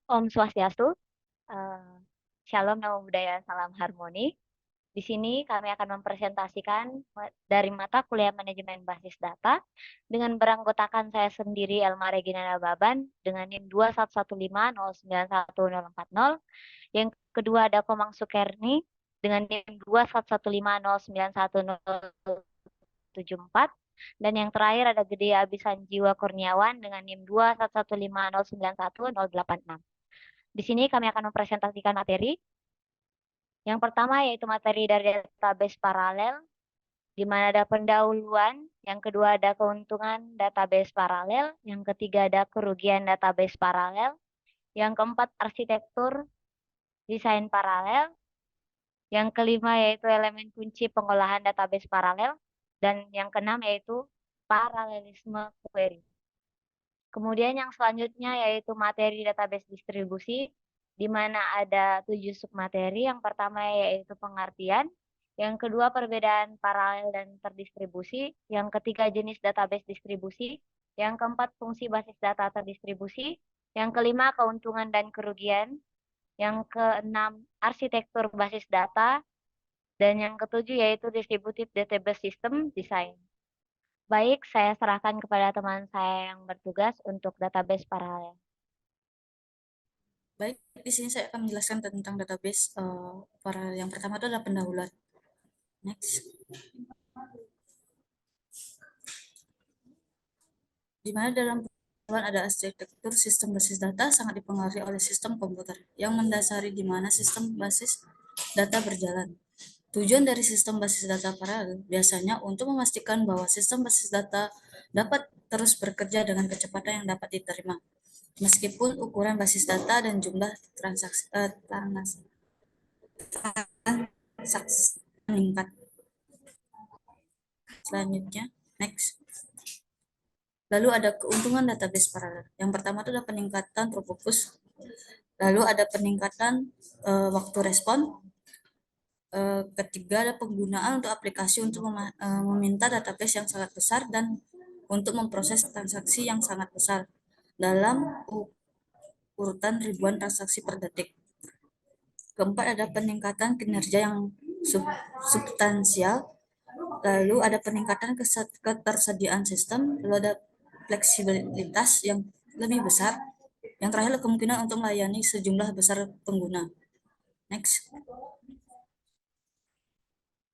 Om Swastiastu, eh, Shalom, Namo Buddhaya, Salam Harmoni. Di sini kami akan mempresentasikan dari mata kuliah manajemen basis data dengan beranggotakan saya sendiri Elma Regina Nababan dengan NIM 21150914040. Yang kedua ada Komang Sukerni dengan NIM 211591074. Dan yang terakhir ada Gede Abisan Jiwa Kurniawan dengan NIM 21150911086. Di sini kami akan mempresentasikan materi. Yang pertama yaitu materi dari database paralel, di mana ada pendahuluan, yang kedua ada keuntungan database paralel, yang ketiga ada kerugian database paralel, yang keempat arsitektur desain paralel, yang kelima yaitu elemen kunci pengolahan database paralel, dan yang keenam yaitu paralelisme query. Kemudian yang selanjutnya yaitu materi database distribusi, di mana ada 7 submateri. Yang pertama yaitu pengertian, yang kedua perbedaan paralel dan terdistribusi, yang ketiga jenis database distribusi, yang keempat fungsi basis data terdistribusi, yang kelima keuntungan dan kerugian, yang keenam arsitektur basis data, dan yang ketujuh yaitu distributed database system design. Baik, saya serahkan kepada teman saya yang bertugas untuk database paralel. Baik, di sini saya akan menjelaskan tentang database paralel. Yang pertama itu adalah pendahuluan. Next. Di mana dalam pendahuluan ada arsitektur sistem basis data sangat dipengaruhi oleh sistem komputer yang mendasari di mana sistem basis data berjalan. Tujuan dari sistem basis data paralel biasanya untuk memastikan bahwa sistem basis data dapat terus bekerja dengan kecepatan yang dapat diterima, meskipun ukuran basis data dan jumlah transaksi meningkat. Selanjutnya, next. Lalu ada keuntungan database paralel. Yang pertama itu ada peningkatan throughput. Lalu ada peningkatan waktu respon. Ketiga ada penggunaan untuk aplikasi untuk meminta database yang sangat besar dan untuk memproses transaksi yang sangat besar dalam urutan ribuan transaksi per detik. Keempat ada peningkatan kinerja yang substansial. Lalu ada peningkatan ketersediaan sistem, lalu ada fleksibilitas yang lebih besar. Yang terakhir kemungkinan untuk melayani sejumlah besar pengguna. Next.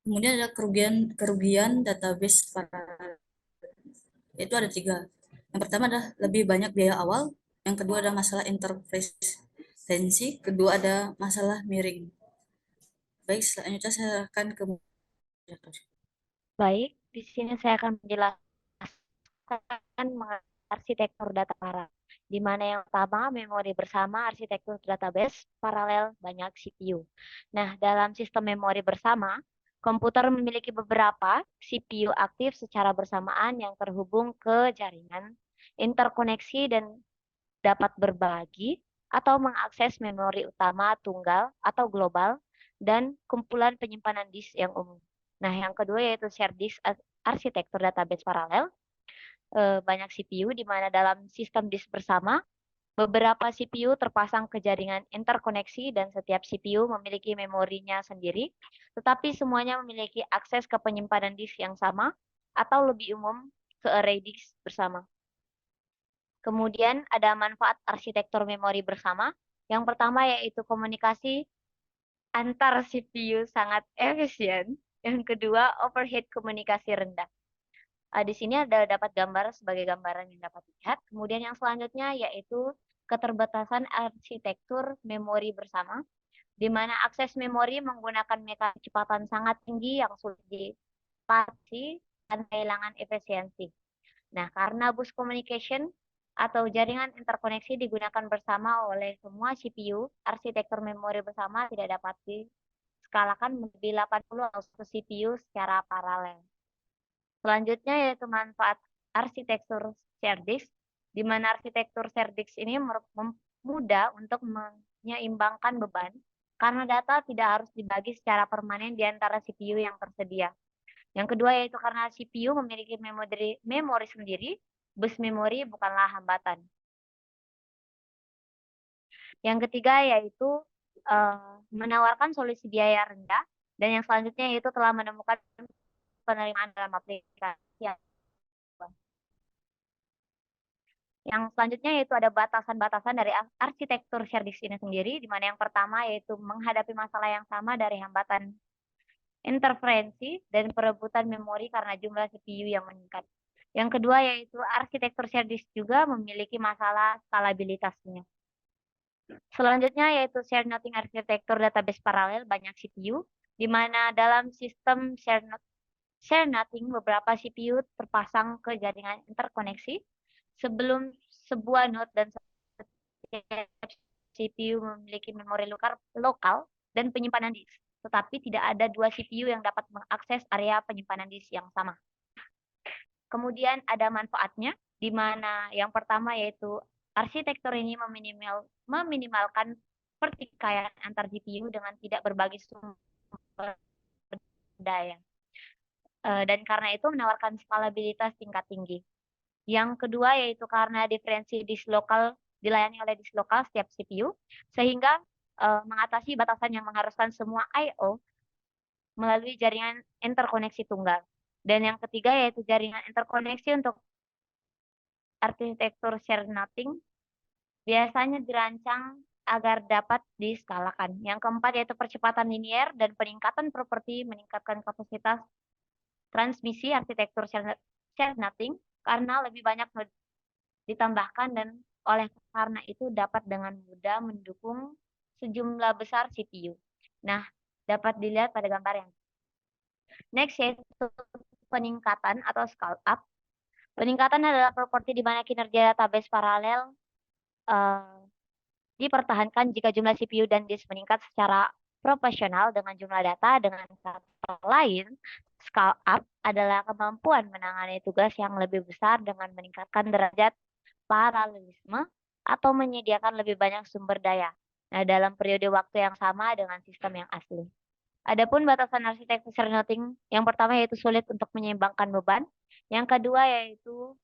Kemudian ada kerugian database paralel. Itu ada 3. Yang pertama adalah lebih banyak biaya awal. Yang kedua ada masalah interferensi. Kedua ada masalah miring. Baik, selanjutnya saya akan ke moderator. Baik, di sini saya akan menjelaskan mengenai arsitektur data paralel, di mana yang pertama memori bersama arsitektur database paralel banyak CPU. Nah, dalam sistem memori bersama, komputer memiliki beberapa CPU aktif secara bersamaan yang terhubung ke jaringan, interkoneksi, dan dapat berbagi atau mengakses memori utama tunggal atau global dan kumpulan penyimpanan disk yang umum. Nah, yang kedua yaitu shared disk arsitektur database paralel. Banyak CPU di mana dalam sistem disk bersama, beberapa CPU terpasang ke jaringan interkoneksi dan setiap CPU memiliki memorinya sendiri, tetapi semuanya memiliki akses ke penyimpanan disk yang sama atau lebih umum ke array disk bersama. Kemudian ada manfaat arsitektur memori bersama. Yang pertama yaitu komunikasi antar CPU sangat efisien. Yang kedua, overhead komunikasi rendah. Di sini ada dapat gambar sebagai gambaran yang dapat dilihat. Kemudian yang selanjutnya yaitu keterbatasan arsitektur memori bersama, di mana akses memori menggunakan mekanisme kecepatan sangat tinggi yang sulit dipatasi dan kehilangan efisiensi. Nah, karena bus communication atau jaringan interkoneksi digunakan bersama oleh semua CPU, arsitektur memori bersama tidak dapat diskalakan menjadi 80 CPU secara paralel. Selanjutnya yaitu manfaat arsitektur shared disk, di mana arsitektur shared disk ini mudah untuk menyeimbangkan beban karena data tidak harus dibagi secara permanen di antara CPU yang tersedia. Yang kedua yaitu karena CPU memiliki memori sendiri, bus memori bukanlah hambatan. Yang ketiga yaitu menawarkan solusi biaya rendah. Dan yang selanjutnya yaitu telah menemukan penerimaan dalam aplikasi. Yang selanjutnya yaitu ada batasan-batasan dari arsitektur shared disk ini sendiri, di mana yang pertama yaitu menghadapi masalah yang sama dari hambatan interferensi dan perebutan memori karena jumlah CPU yang meningkat. Yang kedua yaitu arsitektur shared disk juga memiliki masalah skalabilitasnya. Selanjutnya yaitu shared nothing arsitektur database paralel banyak CPU, di mana dalam sistem shared nothing beberapa CPU terpasang ke jaringan interkoneksi sebelum sebuah node dan setiap CPU memiliki memori lokal dan penyimpanan disk, tetapi tidak ada dua CPU yang dapat mengakses area penyimpanan disk yang sama. Kemudian ada manfaatnya, di mana yang pertama yaitu arsitektur ini meminimalkan pertikaian antar GPU dengan tidak berbagi sumber daya. Dan karena itu menawarkan skalabilitas tingkat tinggi. Yang kedua yaitu karena diferensi disk lokal dilayani oleh disk lokal setiap CPU, sehingga mengatasi batasan yang mengharuskan semua I/O melalui jaringan interkoneksi tunggal. Dan yang ketiga yaitu jaringan interkoneksi untuk arsitektur shared nothing biasanya dirancang agar dapat diskalakan. Yang keempat yaitu percepatan linier dan peningkatan properti meningkatkan kapasitas transmisi arsitektur shared nothing karena lebih banyak node ditambahkan dan oleh karena itu dapat dengan mudah mendukung sejumlah besar CPU. Nah, dapat dilihat pada gambar yang next yaitu peningkatan atau scale up. Peningkatan adalah properti di mana kinerja database paralel dipertahankan jika jumlah CPU dan disk meningkat secara proporsional dengan jumlah data. Dengan kata lain, scale up adalah kemampuan menangani tugas yang lebih besar dengan meningkatkan derajat paralelisme atau menyediakan lebih banyak sumber daya. Nah, dalam periode waktu yang sama dengan sistem yang asli. Adapun batasan arsitektur shared nothing, yang pertama yaitu sulit untuk menyeimbangkan beban. Yang kedua yaitu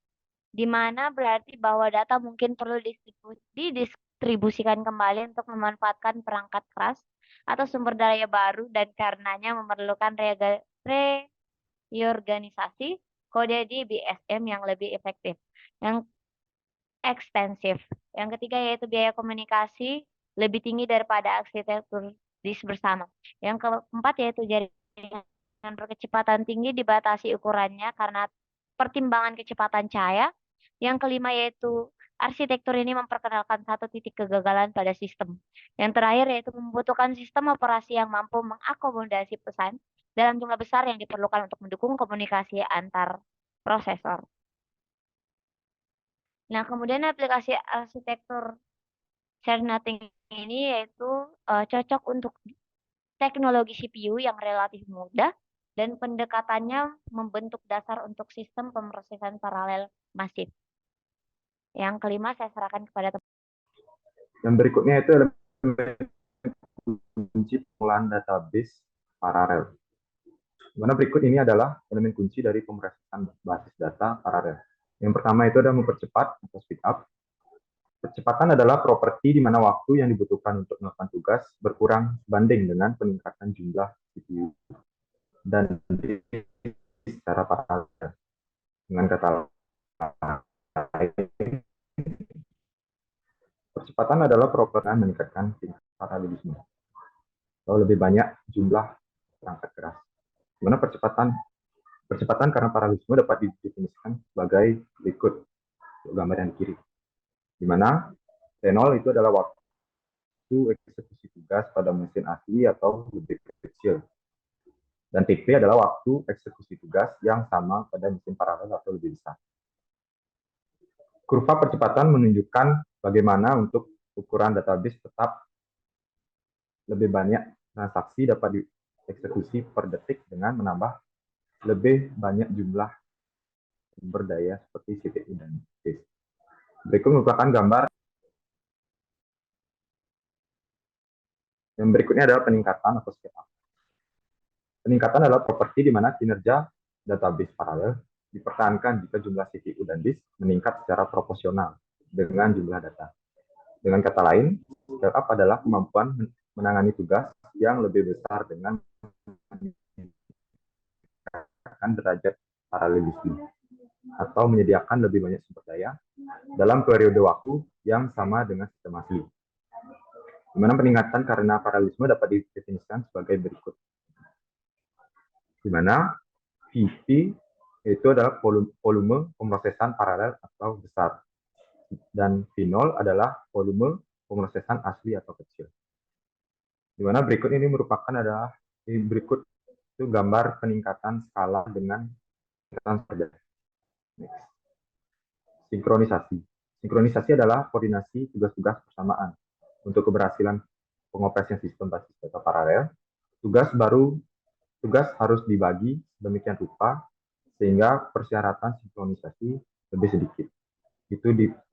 di mana berarti bahwa data mungkin perlu didistribusikan kembali untuk memanfaatkan perangkat keras atau sumber daya baru dan karenanya memerlukan reorganisasi kode di BSM yang lebih efektif, yang ekstensif. Yang ketiga yaitu biaya komunikasi lebih tinggi daripada arsitektur disk bersama. Yang keempat yaitu jaringan berkecepatan tinggi dibatasi ukurannya karena pertimbangan kecepatan cahaya. Yang kelima yaitu arsitektur ini memperkenalkan satu titik kegagalan pada sistem. Yang terakhir yaitu membutuhkan sistem operasi yang mampu mengakomodasi pesan dalam jumlah besar yang diperlukan untuk mendukung komunikasi antar prosesor. Nah, kemudian aplikasi arsitektur shared nothing ini yaitu cocok untuk teknologi CPU yang relatif mudah dan pendekatannya membentuk dasar untuk sistem pemrosesan paralel masif. Yang kelima saya serahkan kepada teman. Yang berikutnya itu adalah kunci pengolahan database paralel. Mana berikut ini adalah elemen kunci dari pemrosesan basis data paralel. Yang pertama itu adalah mempercepat atau speed up. Percepatan adalah properti di mana waktu yang dibutuhkan untuk melakukan tugas berkurang sebanding dengan peningkatan jumlah CPU dan secara paralel. Dengan kata lain, percepatan adalah properti yang meningkatkan tingkat paralelisme atau lebih banyak jumlah perangkat keras. Di mana percepatan karena paralelisme dapat didefinisikan sebagai berikut, gambar yang kiri, di mana T0 itu adalah waktu eksekusi tugas pada mesin asli atau lebih kecil, dan TP adalah waktu eksekusi tugas yang sama pada mesin paralel atau lebih besar. Kurva percepatan menunjukkan bagaimana untuk ukuran database tetap lebih banyak transaksi dapat dieksekusi per detik dengan menambah lebih banyak jumlah sumber daya seperti CPU dan disk. Berikut merupakan gambar. Yang berikutnya adalah peningkatan atau scale up. Peningkatan adalah properti di mana kinerja database paralel dipertahankan jika jumlah CPU dan disk meningkat secara proporsional dengan jumlah data. Dengan kata lain, Scale up adalah kemampuan menangani tugas yang lebih besar dengan meningkatkan derajat paralelisme atau menyediakan lebih banyak sumber daya dalam periode waktu yang sama dengan sistem asli. Di mana peningkatan karena paralelisme dapat didefinisikan sebagai berikut. Di mana VP itu adalah volume pemrosesan paralel atau besar, dan V0 adalah volume pemrosesan asli atau kecil. Di mana berikut ini merupakan berikut itu gambar peningkatan skala dengan peningkatan sumber. Sinkronisasi. Sinkronisasi adalah koordinasi tugas-tugas bersamaan. Untuk keberhasilan pengoperasian sistem basis data paralel, tugas harus dibagi demikian rupa sehingga persyaratan sinkronisasi lebih sedikit.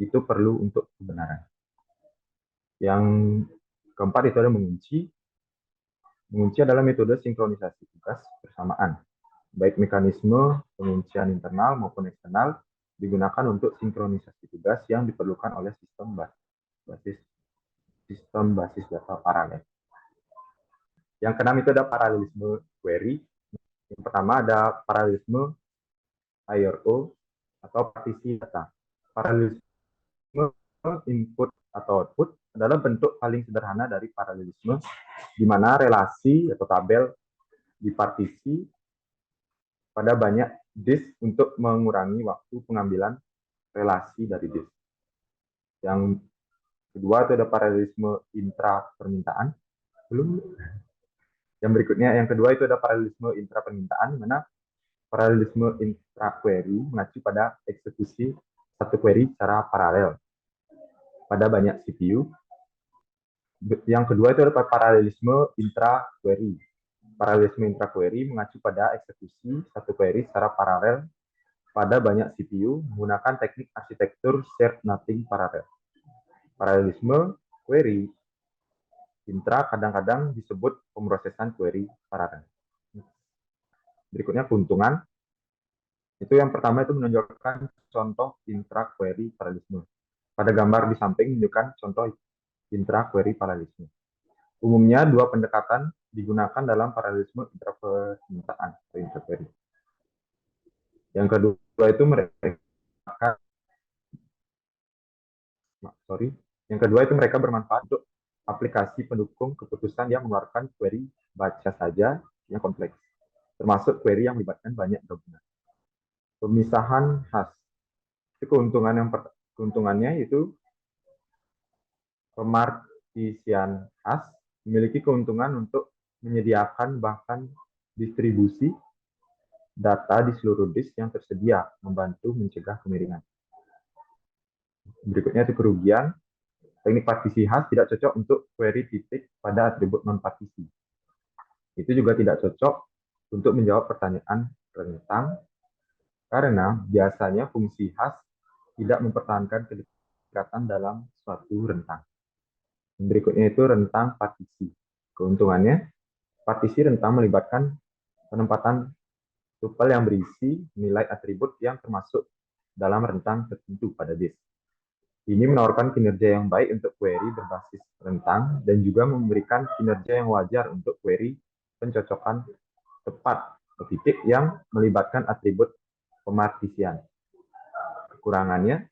Itu perlu untuk kebenaran. Yang keempat itu adalah mengunci. Mengunci adalah metode sinkronisasi tugas bersamaan. Baik mekanisme penguncian internal maupun eksternal digunakan untuk sinkronisasi tugas yang diperlukan oleh sistem basis data paralel. Yang keenam itu ada paralelisme query. Yang pertama ada paralelisme IRO atau partisi data. Paralelisme input atau output adalah bentuk paling sederhana dari paralelisme, di mana relasi atau tabel dipartisi pada banyak disk untuk mengurangi waktu pengambilan relasi dari disk. Yang kedua itu ada paralelisme intra permintaan. Yang berikutnya, yang kedua itu ada paralelisme intra permintaan, di mana paralelisme intra query mengacu pada eksekusi satu query secara paralel pada banyak CPU. Yang kedua itu adalah paralelisme intra-query. Paralelisme intra-query mengacu pada eksekusi satu query secara paralel pada banyak CPU menggunakan teknik arsitektur shared nothing parallel. Paralelisme query intra kadang-kadang disebut pemrosesan query paralel. Berikutnya keuntungan. Itu yang pertama itu menunjukkan contoh intra-query paralelisme. Pada gambar di samping menunjukkan contoh intra-query paralelisme. Umumnya dua pendekatan digunakan dalam paralelisme intrapermintaan atau intra-query. Yang kedua itu mereka bermanfaat untuk aplikasi pendukung keputusan yang mengeluarkan query baca saja yang kompleks, termasuk query yang melibatkan banyak gabungan. Pemisahan khas. Itu keuntungannya itu pemartisian khas memiliki keuntungan untuk menyediakan bahkan distribusi data di seluruh disk yang tersedia, membantu mencegah kemiringan. Berikutnya itu kerugian. Teknik partisi khas tidak cocok untuk query titik pada atribut non-partisi. Itu juga tidak cocok untuk menjawab pertanyaan rentang, karena biasanya fungsi khas tidak mempertahankan kedekatan dalam suatu rentang. Berikutnya itu rentang partisi. Keuntungannya, partisi rentang melibatkan penempatan tuple yang berisi nilai atribut yang termasuk dalam rentang tertentu pada disk. Ini menawarkan kinerja yang baik untuk query berbasis rentang dan juga memberikan kinerja yang wajar untuk query pencocokan tepat ke titik yang melibatkan atribut pemartisian. Kekurangannya,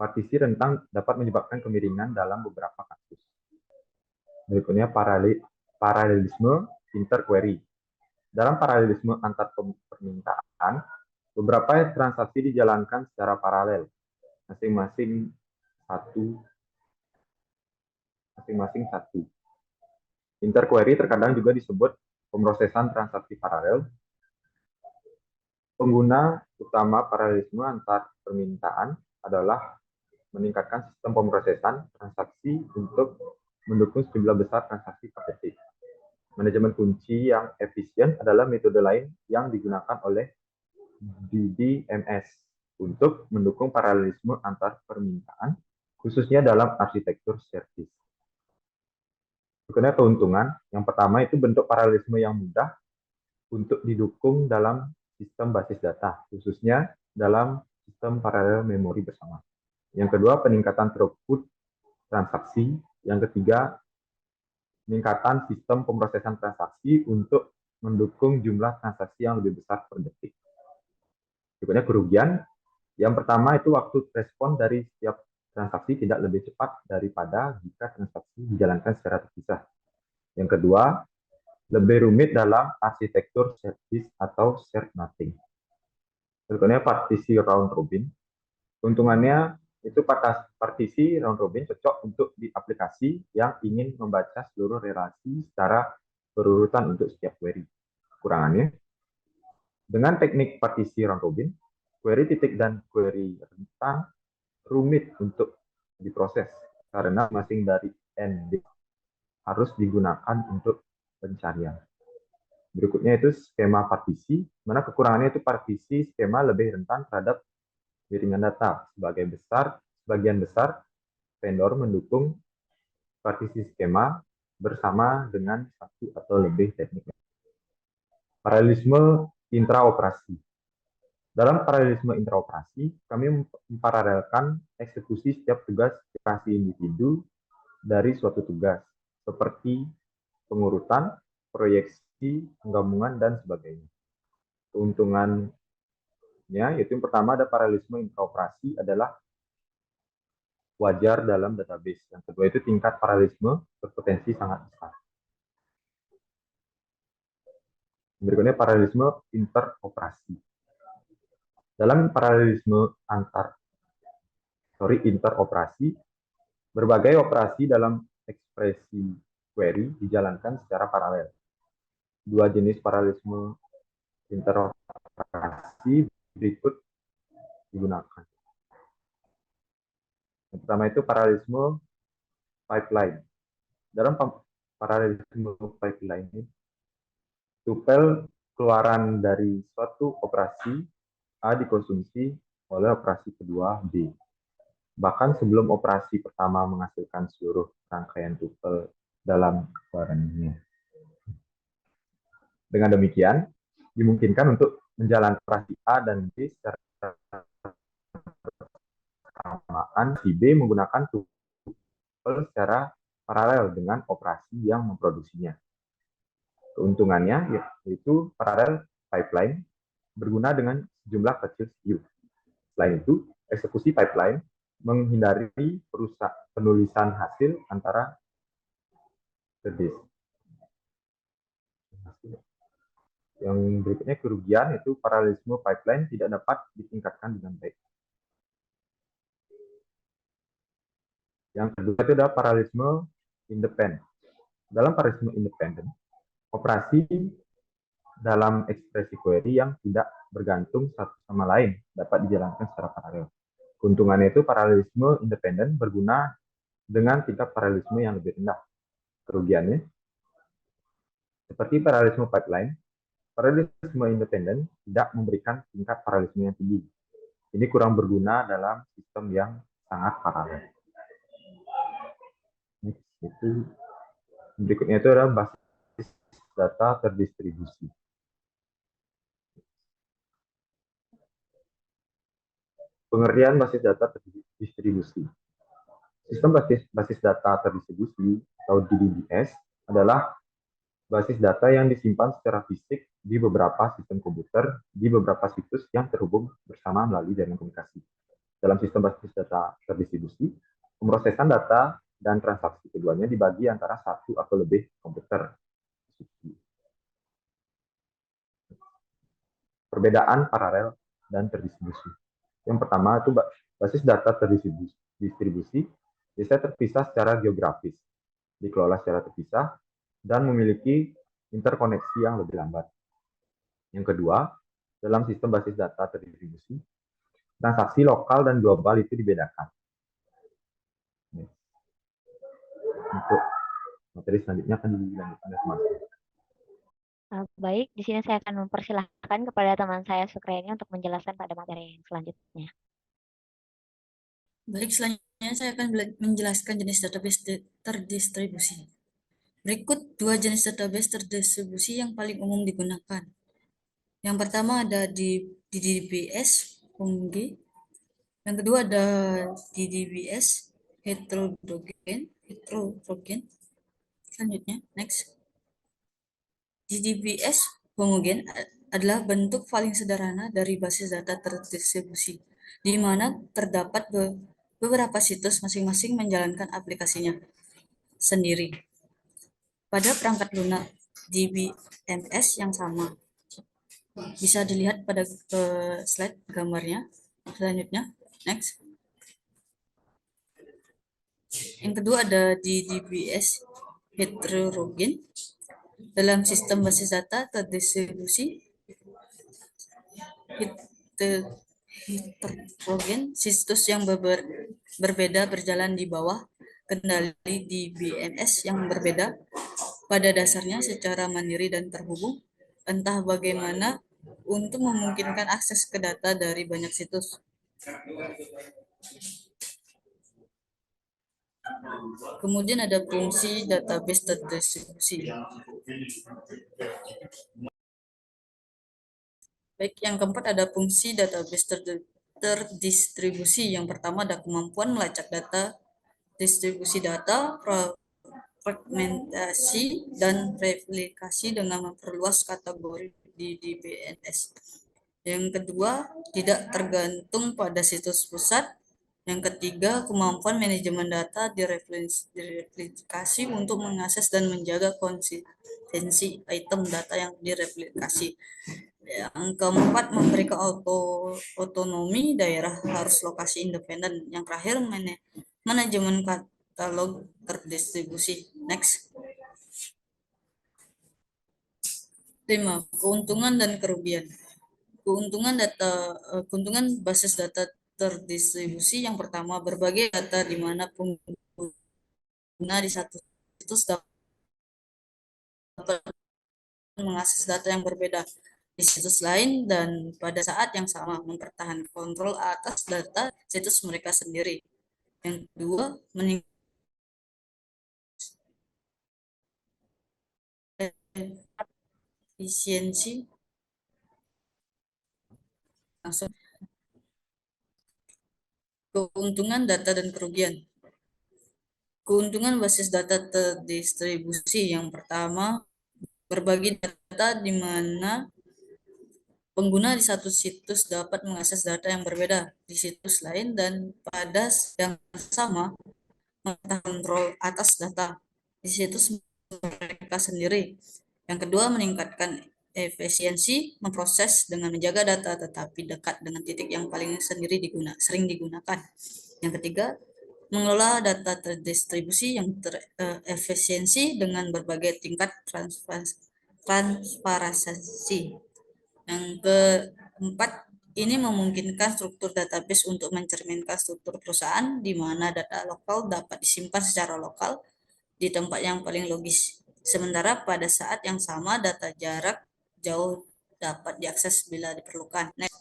partisi rentang dapat menyebabkan kemiringan dalam beberapa kasus. Berikutnya paralelisme interquery. Dalam paralelisme antar permintaan, beberapa transaksi dijalankan secara paralel, masing-masing satu. Interquery terkadang juga disebut pemrosesan transaksi paralel. Pengguna utama paralelisme antar permintaan adalah meningkatkan sistem pemrosesan transaksi untuk mendukung sejumlah besar transaksi KPT. Manajemen kunci yang efisien adalah metode lain yang digunakan oleh DBMS untuk mendukung paralelisme antar permintaan, khususnya dalam arsitektur service. Berikutnya keuntungan. Yang pertama itu bentuk paralelisme yang mudah untuk didukung dalam sistem basis data, khususnya dalam sistem paralel memori bersama. Yang kedua, peningkatan throughput transaksi. Yang ketiga, peningkatan sistem pemrosesan transaksi untuk mendukung jumlah transaksi yang lebih besar per detik. Berikutnya kerugian. Yang pertama itu waktu respon dari setiap transaksi tidak lebih cepat daripada jika transaksi dijalankan secara terpisah. Yang kedua, lebih rumit dalam arsitektur service atau shared nothing. Berikutnya partisi round robin. Keuntungannya itu partisi round robin cocok untuk di aplikasi yang ingin membaca seluruh relasi secara berurutan untuk setiap query. Kekurangannya, dengan teknik partisi round robin, query titik dan query rentang rumit untuk diproses karena masing dari ND harus digunakan untuk pencarian. Berikutnya itu skema partisi, mana kekurangannya itu partisi skema lebih rentan terhadap miringan data. Sebagian besar vendor mendukung partisi skema bersama dengan satu atau lebih teknik. Paralelisme intraoperasi. Dalam paralelisme intraoperasi, kami memparalelkan eksekusi setiap tugas operasi individu dari suatu tugas, seperti pengurutan, proyeksi, penggabungan, dan sebagainya. Keuntungannya, yaitu yang pertama ada paralelisme intraoperasi adalah wajar dalam database. Yang kedua itu tingkat paralelisme berpotensi sangat besar. Berikutnya paralelisme interoperasi. Dalam paralelisme interoperasi, berbagai operasi dalam ekspresi query dijalankan secara paralel. Dua jenis paralelisme interoperasi berikut digunakan. Yang pertama itu paralelisme pipeline. Dalam paralelisme pipeline ini, tupel keluaran dari suatu operasi A dikonsumsi oleh operasi kedua B. Bahkan sebelum operasi pertama menghasilkan seluruh rangkaian tupel dalam keluarannya. Dengan demikian, dimungkinkan untuk menjalankan operasi A dan B secara bersamaan. Si B menggunakan tupel secara paralel dengan operasi yang memproduksinya. Keuntungannya yaitu paralel pipeline berguna dengan jumlah kecil SKU. Selain itu, eksekusi pipeline menghindari penulisan hasil antara ke disk. Yang berikutnya kerugian itu paralelisme pipeline tidak dapat ditingkatkan dengan baik. Yang kedua itu adalah paralelisme independen. Dalam paralelisme independen, operasi dalam ekspresi query yang tidak bergantung satu sama lain dapat dijalankan secara paralel. Keuntungannya itu paralelisme independen berguna dengan tingkat paralelisme yang lebih rendah. Kerugiannya, seperti paralelisme pipeline, paralelisme independen tidak memberikan tingkat paralelisme yang tinggi. Ini kurang berguna dalam sistem yang sangat paralel. Berikutnya itu adalah basis data terdistribusi. Pengertian basis data terdistribusi. Sistem basis data terdistribusi atau DDBS adalah basis data yang disimpan secara fisik di beberapa sistem komputer di beberapa situs yang terhubung bersama melalui jaringan komunikasi. Dalam sistem basis data terdistribusi, pemrosesan data dan transaksi keduanya dibagi antara satu atau lebih komputer. Perbedaan paralel dan terdistribusi. Yang pertama itu basis data terdistribusi bisa terpisah secara geografis, dikelola secara terpisah, dan memiliki interkoneksi yang lebih lambat. Yang kedua, dalam sistem basis data terdistribusi, transaksi lokal dan global itu dibedakan. Untuk materi selanjutnya akan dilanjutkan oleh teman. Baik, di sini saya akan mempersilahkan kepada teman saya Sukreni untuk menjelaskan pada materi yang selanjutnya. Baik, selanjutnya saya akan menjelaskan jenis database terdistribusi. Berikut dua jenis database terdistribusi yang paling umum digunakan. Yang pertama ada di DDBS (PNG). Yang kedua ada DDBS heterodogen. heterogen. Selanjutnya, next. DDBS homogen adalah bentuk paling sederhana dari basis data terdistribusi, di mana terdapat beberapa situs masing-masing menjalankan aplikasinya sendiri. Pada perangkat lunak DBMS yang sama, bisa dilihat pada slide gambarnya. Selanjutnya, next. Yang kedua ada DDBS heterogen. Dalam sistem basis data terdistribusi heterogen, situs yang berbeda berjalan di bawah kendali di BMS yang berbeda pada dasarnya secara mandiri dan terhubung, entah bagaimana, untuk memungkinkan akses ke data dari banyak situs. Kemudian ada fungsi database terdistribusi. Baik, yang keempat ada fungsi database terdistribusi. Yang pertama ada kemampuan melacak data, distribusi data, fragmentasi, dan replikasi dengan memperluas kategori di DBMS. Yang kedua, tidak tergantung pada situs pusat. Yang ketiga, kemampuan manajemen data direplikasi untuk mengakses dan menjaga konsistensi item data yang direplikasi. Yang keempat, memberikan otonomi daerah harus lokasi independen. Yang terakhir, manajemen katalog terdistribusi. Next. 5. Keuntungan dan kerugian. Keuntungan basis data terdistribusi yang pertama, berbagai data di mana pengguna di satu situs dapat mengakses data yang berbeda di situs lain dan pada saat yang sama mempertahankan kontrol atas data situs mereka sendiri. Yang kedua, efisiensi langsung. Keuntungan data dan kerugian. Keuntungan basis data terdistribusi yang pertama, berbagi data di mana pengguna di satu situs dapat mengakses data yang berbeda di situs lain dan pada yang sama kontrol atas data di situs mereka sendiri. Yang kedua, meningkatkan efisiensi memproses dengan menjaga data tetapi dekat dengan titik yang paling sering digunakan. Yang ketiga, mengelola data terdistribusi yang terefisiensi dengan berbagai tingkat transparansi. Yang keempat, ini memungkinkan struktur database untuk mencerminkan struktur perusahaan di mana data lokal dapat disimpan secara lokal di tempat yang paling logis. Sementara pada saat yang sama data jarak jauh dapat diakses bila diperlukan. Next.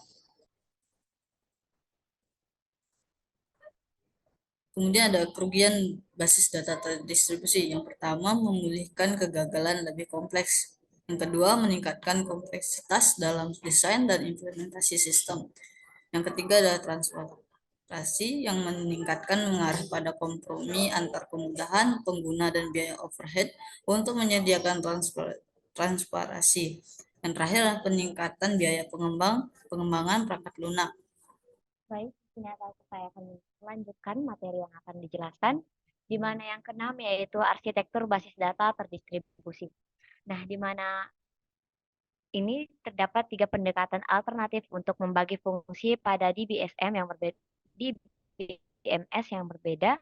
Kemudian ada kerugian basis data terdistribusi. Yang pertama, memulihkan kegagalan lebih kompleks. Yang kedua, meningkatkan kompleksitas dalam desain dan implementasi sistem. Yang ketiga adalah transparansi yang meningkatkan mengarah pada kompromi antar kemudahan pengguna dan biaya overhead untuk menyediakan transparansi. Yang terakhir adalah peningkatan biaya pengembangan perangkat lunak. Baik, ternyata saya akan melanjutkan materi yang akan dijelaskan, di mana yang keenam yaitu arsitektur basis data terdistribusi. Nah, di mana ini terdapat 3 pendekatan alternatif untuk membagi fungsi pada DBSM yang berbeda, DBMS yang berbeda,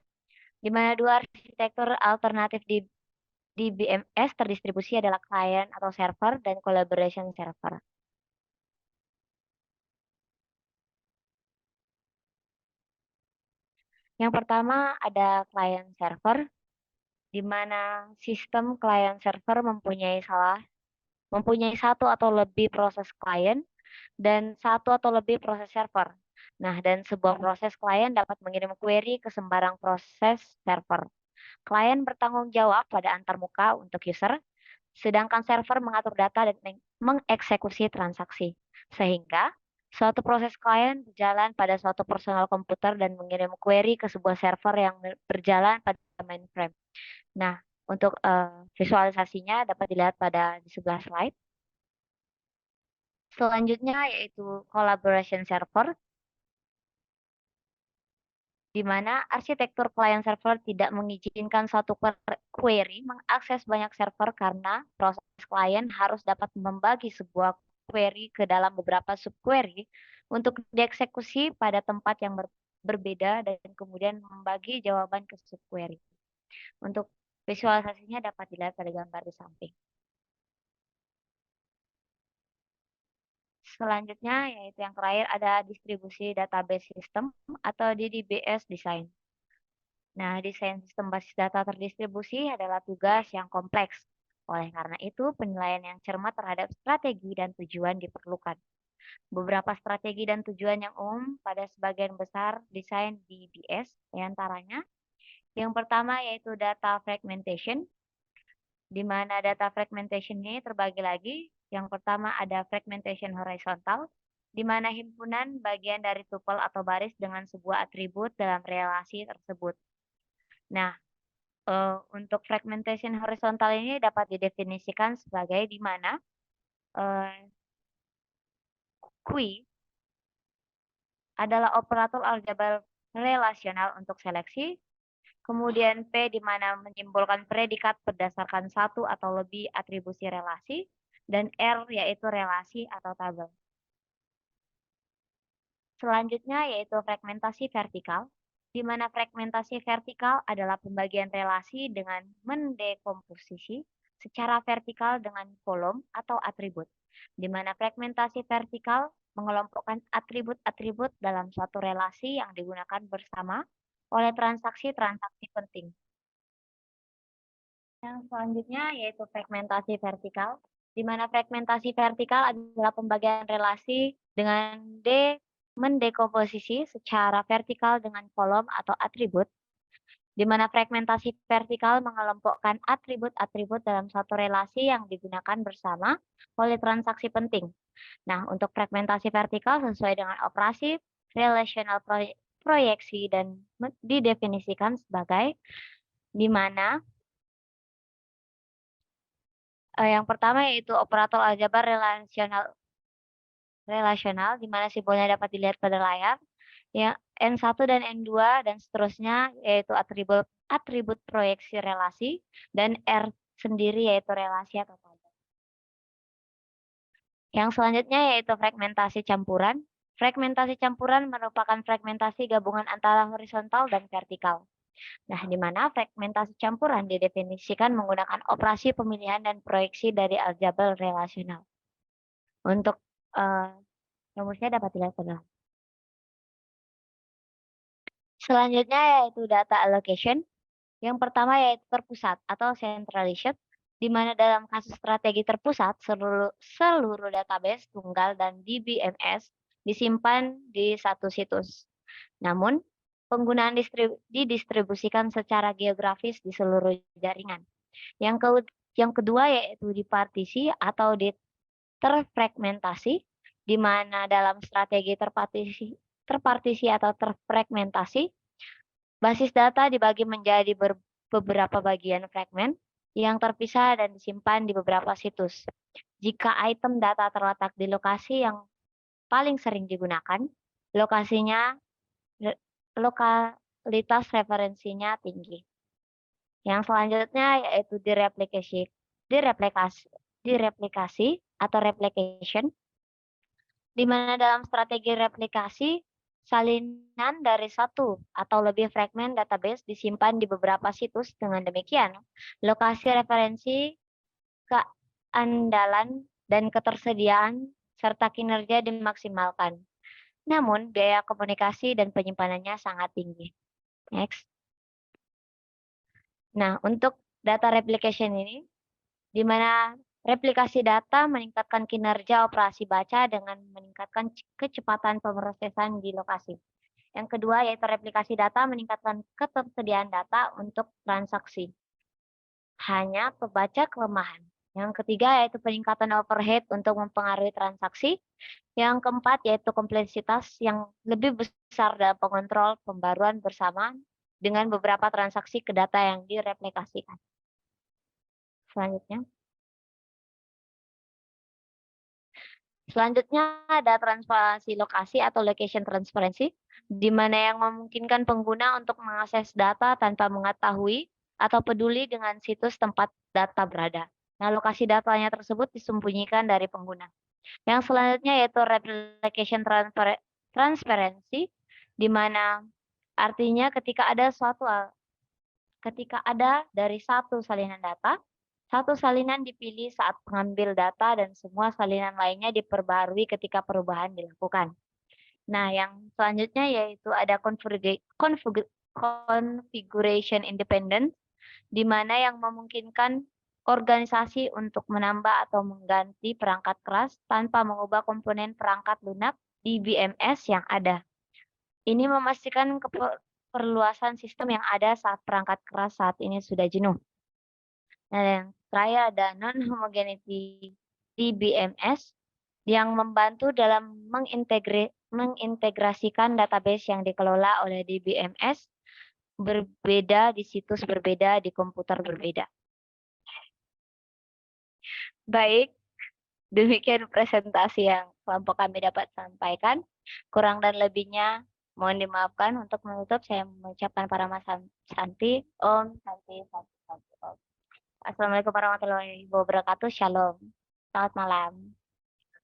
di mana 2 arsitektur alternatif di DBMS terdistribusi adalah client atau server dan collaboration server. Yang pertama ada client server, di mana sistem client server mempunyai satu atau lebih proses client dan satu atau lebih proses server. Nah, dan sebuah proses client dapat mengirim query ke sembarang proses server. Klien bertanggung jawab pada antarmuka untuk user, sedangkan server mengatur data dan mengeksekusi transaksi. Sehingga Suatu proses klien berjalan pada suatu personal komputer dan mengirim query ke sebuah server yang berjalan pada mainframe. Nah, untuk visualisasinya dapat dilihat pada di sebelah slide. Selanjutnya yaitu collaboration server, di mana arsitektur client server tidak mengizinkan suatu query mengakses banyak server karena proses klien harus dapat membagi sebuah query ke dalam beberapa subquery untuk dieksekusi pada tempat yang berbeda dan kemudian membagi jawaban ke subquery. Untuk visualisasinya dapat dilihat pada gambar di samping. Selanjutnya yaitu yang terakhir ada distribusi database system atau DDBS design. Nah, desain sistem basis data terdistribusi adalah tugas yang kompleks. Oleh karena itu, penilaian yang cermat terhadap strategi dan tujuan diperlukan. Beberapa strategi dan tujuan yang umum pada sebagian besar desain DBS, diantaranya yang pertama yaitu data fragmentation, di mana data fragmentation ini terbagi lagi. Yang pertama ada fragmentation horizontal, di mana himpunan bagian dari tuple atau baris dengan sebuah atribut dalam relasi tersebut. Nah, untuk fragmentation horizontal ini dapat didefinisikan sebagai di mana Q adalah operator aljabar relasional untuk seleksi, kemudian P di mana menyimpulkan predikat berdasarkan satu atau lebih atribusi relasi, dan R yaitu relasi atau tabel. Selanjutnya yaitu fragmentasi vertikal, di mana fragmentasi vertikal adalah pembagian relasi dengan mendekomposisi secara vertikal dengan kolom atau atribut, di mana fragmentasi vertikal mengelompokkan atribut-atribut dalam suatu relasi yang digunakan bersama oleh transaksi-transaksi penting. Yang selanjutnya yaitu fragmentasi vertikal, di mana fragmentasi vertikal adalah pembagian relasi dengan mendekomposisi secara vertikal dengan kolom atau atribut, di mana fragmentasi vertikal mengelompokkan atribut-atribut dalam satu relasi yang digunakan bersama oleh transaksi penting. Nah, untuk fragmentasi vertikal sesuai dengan operasi relational proyeksi dan didefinisikan sebagai di mana yang pertama yaitu operator aljabar relasional di mana simbolnya dapat dilihat pada layar. Ya, N1 dan N2 dan seterusnya yaitu atribut proyeksi relasi, dan R sendiri yaitu relasi atau tabel. Yang selanjutnya yaitu fragmentasi campuran. Fragmentasi campuran merupakan fragmentasi gabungan antara horizontal dan vertikal. Nah, di mana fragmentasi campuran didefinisikan menggunakan operasi pemilihan dan proyeksi dari aljabar relasional. Untuk rumusnya dapat dilihat pada. Selanjutnya yaitu data allocation. Yang pertama yaitu terpusat atau centralized, di mana dalam kasus strategi terpusat seluruh database tunggal dan DBMS disimpan di satu situs. Namun, penggunaan didistribusikan secara geografis di seluruh jaringan. Yang kedua yaitu dipartisi atau terfragmentasi, di mana dalam strategi terpartisi atau terfragmentasi, basis data dibagi menjadi beberapa bagian fragmen yang terpisah dan disimpan di beberapa situs. Jika item data terletak di lokasi yang paling sering digunakan, lokalitas referensinya tinggi. Yang selanjutnya yaitu direplikasi atau replication, di mana dalam strategi replikasi, salinan dari satu atau lebih fragmen database disimpan di beberapa situs. Dengan demikian, lokasi referensi, keandalan, dan ketersediaan serta kinerja dimaksimalkan. Namun, biaya komunikasi dan penyimpanannya sangat tinggi. Next. Nah, untuk data replication ini, di mana replikasi data meningkatkan kinerja operasi baca dengan meningkatkan kecepatan pemrosesan di lokasi. Yang kedua yaitu replikasi data meningkatkan ketersediaan data untuk transaksi. Hanya pembaca kelemahan. Yang ketiga yaitu peningkatan overhead untuk mempengaruhi transaksi. Yang keempat yaitu kompleksitas yang lebih besar dalam pengontrol pembaruan bersama dengan beberapa transaksi ke data yang direplikasikan. Selanjutnya ada transparansi lokasi atau location transparency, di mana yang memungkinkan pengguna untuk mengakses data tanpa mengetahui atau peduli dengan situs tempat data berada. Nah, lokasi datanya tersebut disembunyikan dari pengguna. Yang selanjutnya yaitu replication transparency, di mana artinya ketika ada dari satu salinan data, satu salinan dipilih saat pengambil data dan semua salinan lainnya diperbarui ketika perubahan dilakukan. Nah, yang selanjutnya yaitu ada configuration independent, di mana yang memungkinkan organisasi untuk menambah atau mengganti perangkat keras tanpa mengubah komponen perangkat lunak di BMS yang ada. Ini memastikan perluasan sistem yang ada saat perangkat keras saat ini sudah jenuh. Nah, yang terakhir ada non-homogeneity di BMS yang membantu dalam mengintegrasikan database yang dikelola oleh DBMS berbeda di situs berbeda di komputer berbeda. Baik, demikian presentasi yang kelompok kami dapat sampaikan. Kurang dan lebihnya mohon dimaafkan. Untuk menutup saya mengucapkan para Mas Santi, Om Santi, Santi, Santi, Om. Assalamualaikum warahmatullahi wabarakatuh. Shalom. Selamat malam.